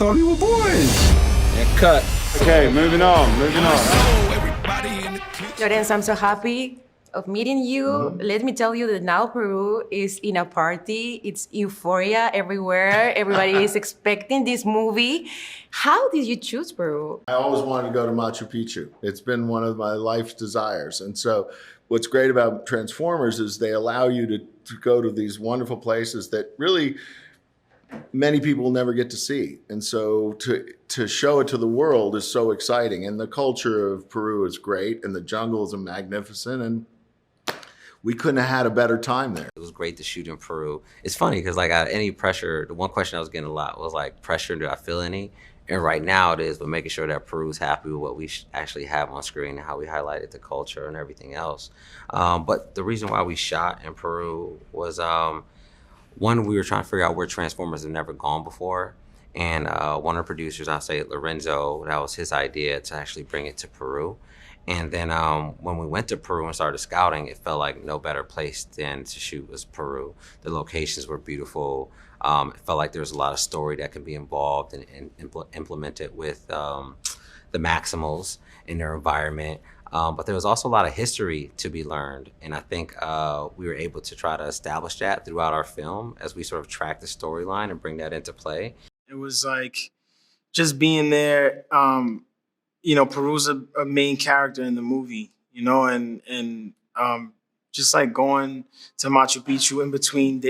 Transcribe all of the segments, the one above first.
thought we were boys. And cut. Okay, moving on. Lorenz, I'm so happy of meeting you. Let me tell you that now Peru is in a party. It's euphoria everywhere. Everybody is expecting this movie. How did you choose Peru? I always wanted to go to Machu Picchu. It's been one of my life's desires. And so what's great about Transformers is they allow you to go to these wonderful places that really many people never get to see. And so to show it to the world is so exciting. And the culture of Peru is great, and the jungle is magnificent, and we couldn't have had a better time there. It was great to shoot in Peru. It's funny because like any pressure, the one question I was getting a lot was like, pressure, do I feel any? And right now it is, but making sure that Peru's happy with what we actually have on screen and how we highlighted the culture and everything else. But the reason why we shot in Peru was, one, we were trying to figure out where Transformers had never gone before. And one of the producers, I'll say Lorenzo, that was his idea to actually bring it to Peru. And then when we went to Peru and started scouting, it felt like no better place than to shoot was Peru. The locations were beautiful. It felt like there was a lot of story that could be involved and implemented with the Maximals in their environment. But there was also a lot of history to be learned. And I think we were able to try to establish that throughout our film as we sort of track the storyline and bring that into play. It was like just being there, Peru's a main character in the movie, and just like going to Machu Picchu in between,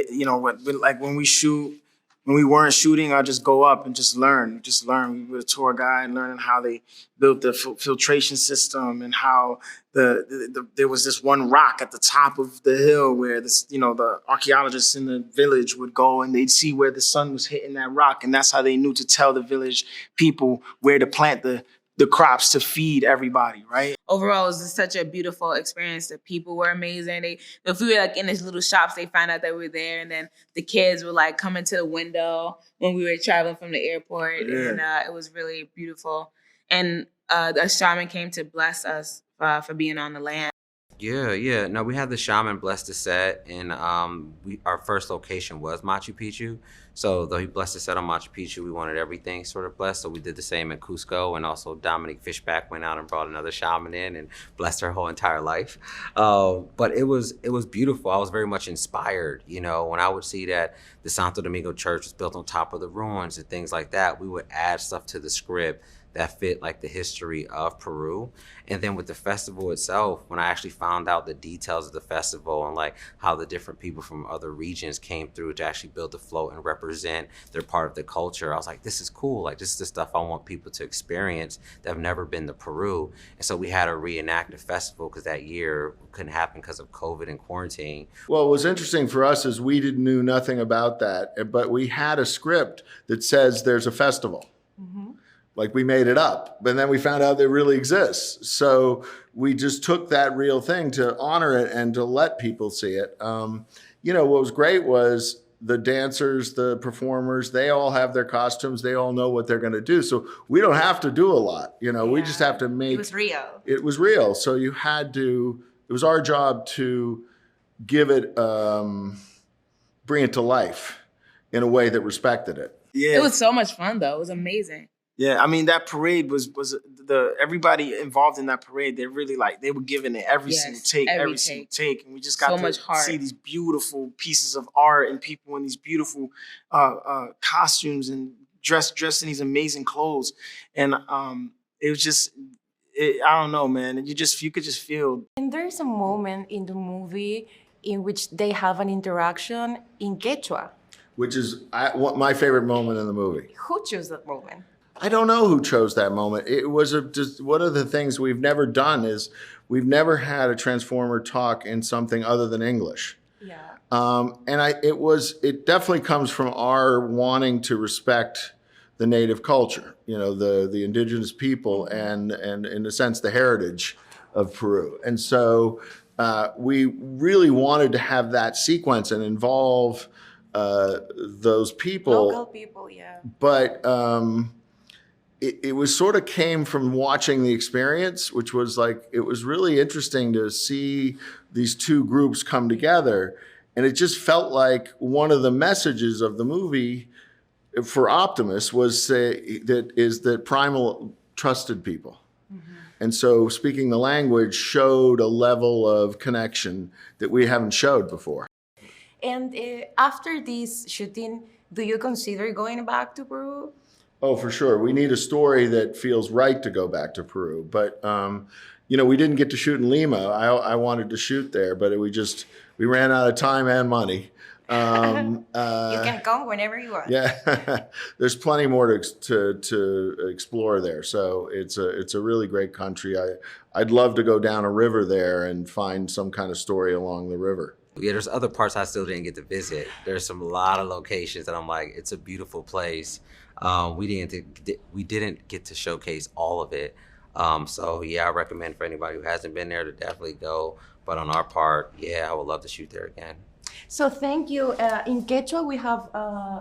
when we weren't shooting, I'd just go up and just learn. We were a tour guide, learning how they built the filtration system and how there was this one rock at the top of the hill where the archaeologists in the village would go and they'd see where the sun was hitting that rock. And that's how they knew to tell the village people where to plant the crops to feed everybody, right? Overall, it was just such a beautiful experience. The people were amazing. If we were like in these little shops, they found out that we were there, and then the kids would like come into the window when we were traveling from the airport, and it was really beautiful. And a shaman came to bless us for being on the land. Yeah. No, we had the shaman bless the set, and our first location was Machu Picchu. So though he blessed the set on Machu Picchu, we wanted everything sort of blessed. So we did the same in Cusco, and also Dominique Fishback went out and brought another shaman in and blessed her whole entire life. But it was beautiful. I was very much inspired. When I would see that the Santo Domingo church was built on top of the ruins and things like that, we would add stuff to the script that fit like the history of Peru. And then with the festival itself, when I actually found out the details of the festival and like how the different people from other regions came through to actually build the float and represent their part of the culture, I was like, this is cool. Like, this is the stuff I want people to experience that have never been to Peru. And so we had to reenact the festival because that year couldn't happen because of COVID and quarantine. Well, what was interesting for us is we knew nothing about that, but we had a script that says there's a festival. Mm-hmm. Like we made it up, but then we found out it really exists. So we just took that real thing to honor it and to let people see it. What was great was the dancers, the performers, they all have their costumes. They all know what they're going to do. So we don't have to do a lot. We just have to make. It was real. It was real. So it was our job to give it, bring it to life in a way that respected it. Yeah. It was so much fun though. It was amazing. Yeah, I mean, that parade was everybody involved in that parade. They really they were giving it every single take. And we just got to see these beautiful pieces of art and people in these beautiful costumes and dressed in these amazing clothes. And it was just, I don't know, man. And you could just feel. And there's a moment in the movie in which they have an interaction in Quechua. Which is my favorite moment in the movie. Who chose that moment? I don't know who chose that moment. It was just one of the things we've never done is we've never had a Transformer talk in something other than English. Yeah. It definitely comes from our wanting to respect the native culture, the indigenous people and in a sense the heritage of Peru. And so we really wanted to have that sequence and involve those people. Local people, yeah. But it was sort of came from watching the experience, which was it was really interesting to see these two groups come together. And it just felt like one of the messages of the movie for Optimus was that Primal trusted people. And so speaking the language showed a level of connection that we haven't showed before. And after this shooting, do you consider going back to Peru? Oh, for sure. We need a story that feels right to go back to Peru. But, we didn't get to shoot in Lima. I wanted to shoot there, but we ran out of time and money. You can come whenever you want. Yeah, there's plenty more to explore there. So it's a really great country. I'd love to go down a river there and find some kind of story along the river. Yeah, there's other parts I still didn't get to visit. There's a lot of locations that I'm like, it's a beautiful place. We didn't get to showcase all of it. So yeah, I recommend for anybody who hasn't been there to definitely go. But on our part, yeah, I would love to shoot there again. So thank you. In Quechua, we have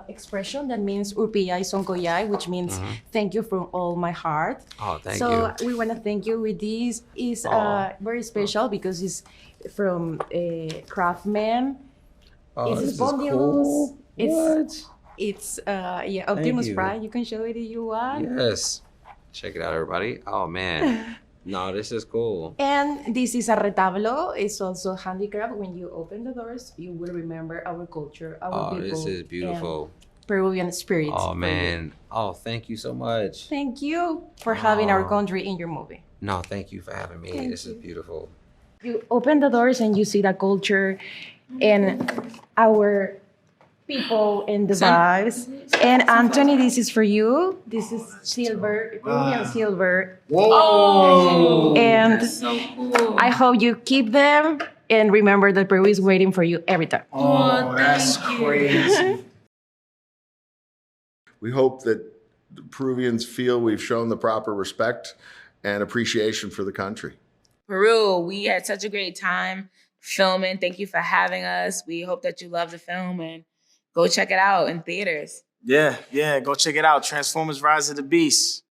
expression that means urpillay soncollay, which means thank you from all my heart. Oh, thank you. So we want to thank you with this. Is very special because it's from Craftsman. It's cool. It's Optimus Prime. You can show it if you want. Yes. Check it out, everybody. Oh, man. No, this is cool. And this is a retablo. It's also handicraft. When you open the doors, you will remember our culture, our people. This is beautiful. Peruvian spirits. Oh, man. Oh, thank you so much. Thank you for having our country in your movie. No, thank you for having me. This is beautiful. You open the doors and you see the culture and our people and the vibes. And Anthony, this is for you. This is silver, Peruvian silver. Whoa! And That's so cool. I hope you keep them and remember that Peru is waiting for you every time. Oh, that's thank you. crazy. We hope that the Peruvians feel we've shown the proper respect and appreciation for the country. Peru, we had such a great time filming. Thank you for having us. We hope that you love the film and go check it out in theaters. Yeah, go check it out. Transformers: Rise of the Beast.